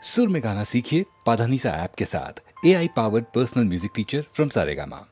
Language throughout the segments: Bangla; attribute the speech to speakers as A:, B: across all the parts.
A: सुर में गाना सीखिए पाधानीसा ऐप के साथ। AI powered personal music teacher from Saregama.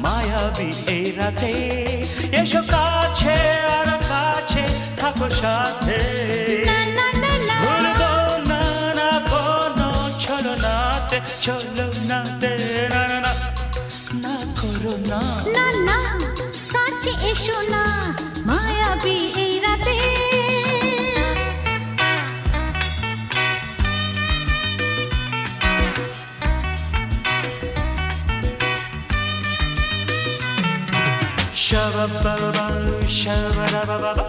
B: মায়াবী এই রাতে এসো কাছে আর কাছে থাকো সাথে ভুলবো না না কোনো ছলনাতে ছলনাতে না না না না করো না
C: না না কাছে এসো না মায়াবী এই রাতে
B: Shabba-ba-ba, shabba-da-ba-ba-ba.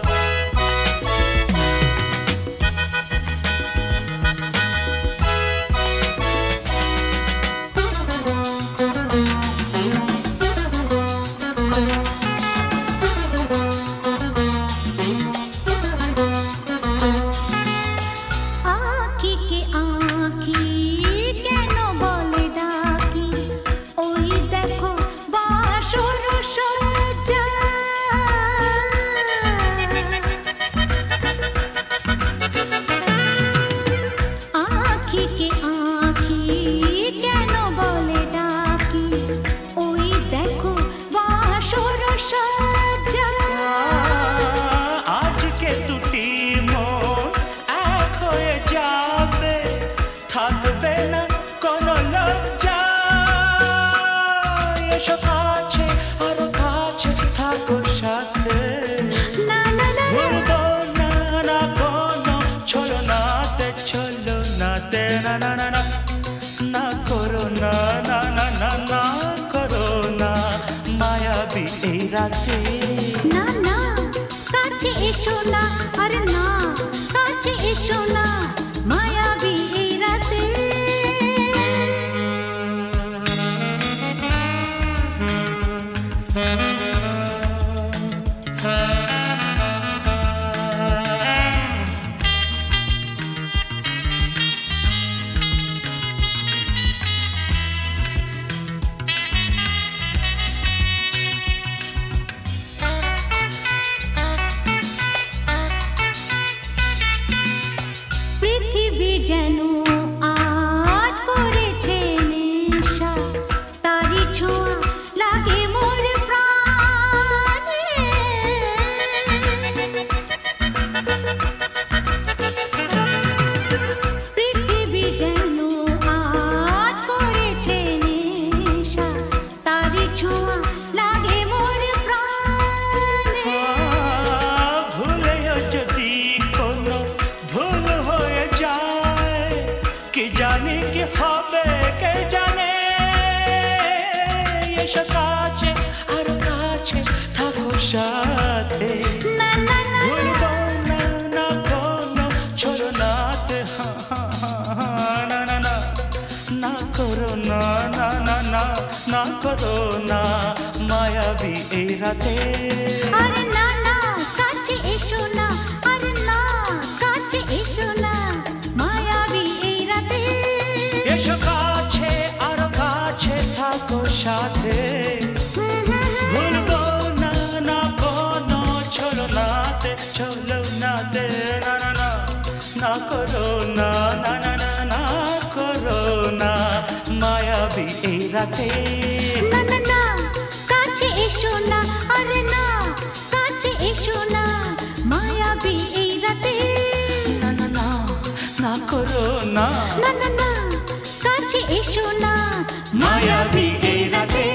C: না না কাছে এসো না আরে না কাছে এসো না মায়াবী এই রাতে যেন আজ করেছে নেশা তারি ছোঁয়া লাগে মোর প্রাণে পৃথিবী যেন আজ করেছে নেশা তারি ছোঁয়া লাগে মোর প্রাণে
B: ভুলেও যদি কোনো ভুল হয়ে যায় কি জানি কি হবে কে জানে এসো কাছে আর কাছে থাকো সাথে
C: না না না
B: ভুলবো না না কোনো ছলনাতে না না না না করো না না না না না করো না মায়াবী এই রাতে
C: আরে না না কাছে এসো না আরে না কাছে এসো না মায়াবী এই রাতে
B: এসো কাছে আর কাছে থাকো সাথে ভুলবো না না কোনো ছলনাতে ছলনাতে না না না না করো না না না না না করো না মায়াবী এই রাতে
C: না না না কাছে এসো না আরে না কাছে এসো না মায়াবী এই রাতে
B: না না না করো না
C: না না না কাছে এসো না
B: মায়াবী এই রাতে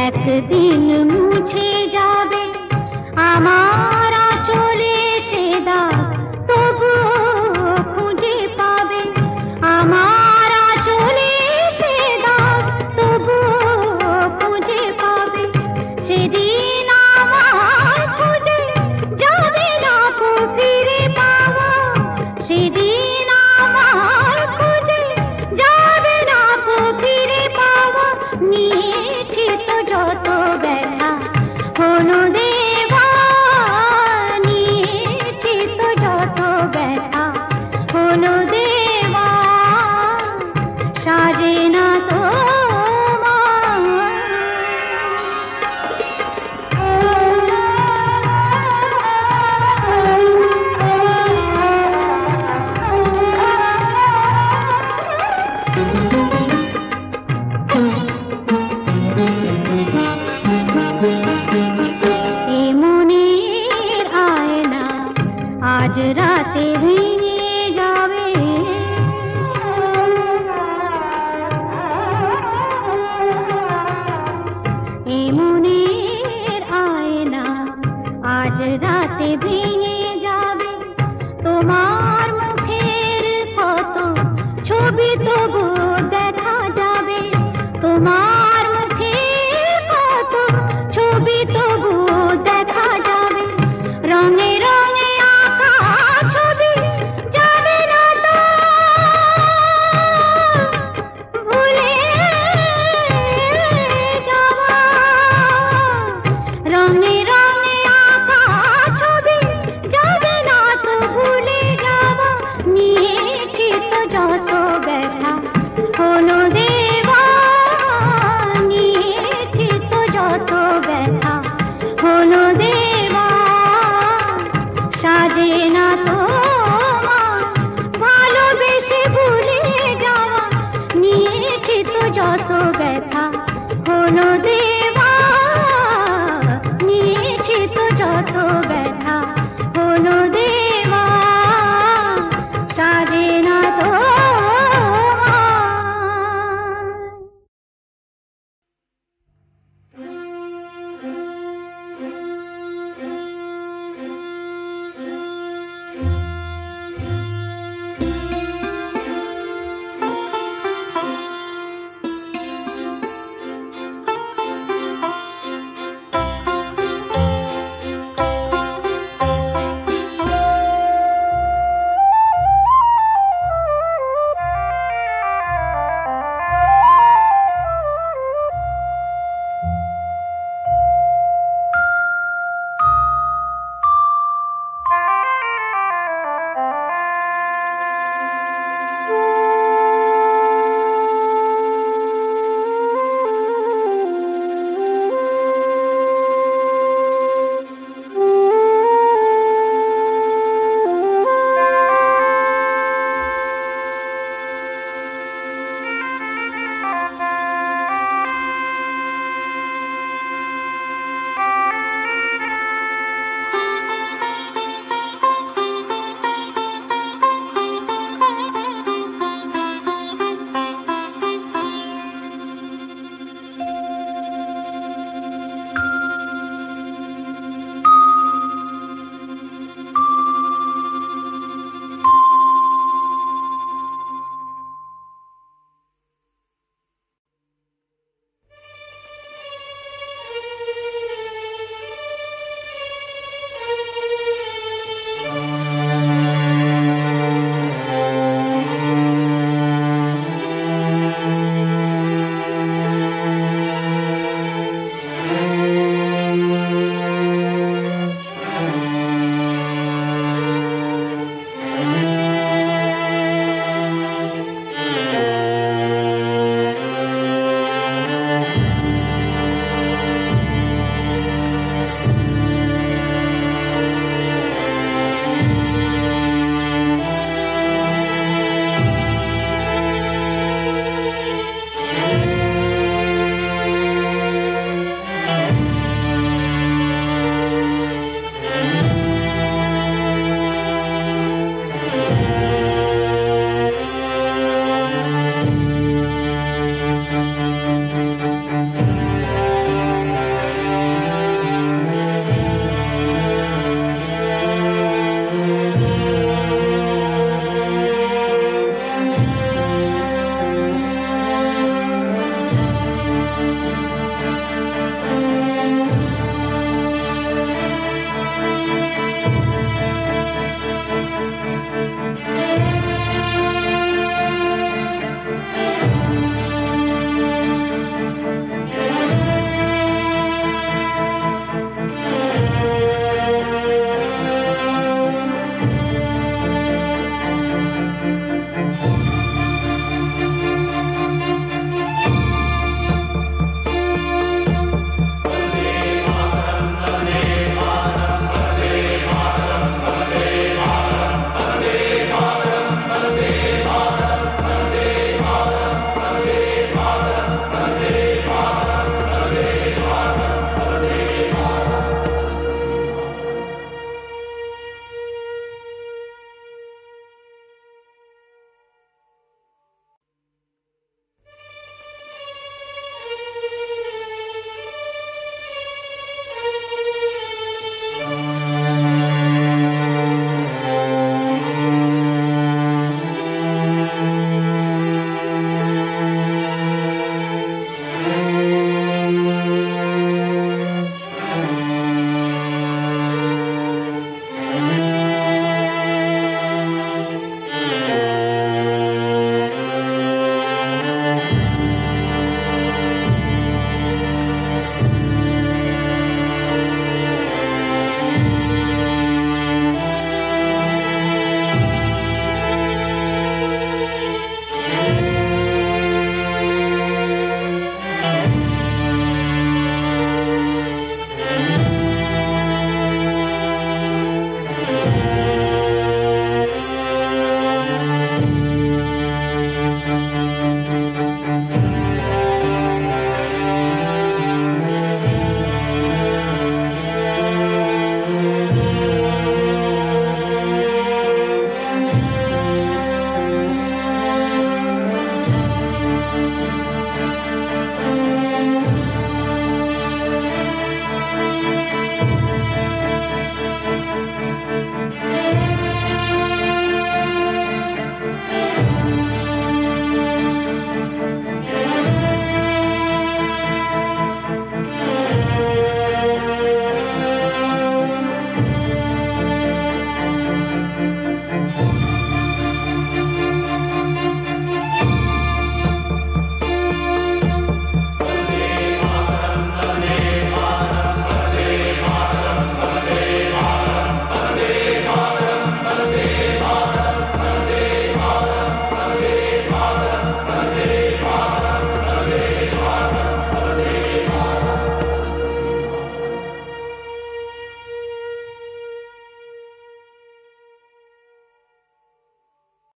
C: একদিন মুছে যাবে আমার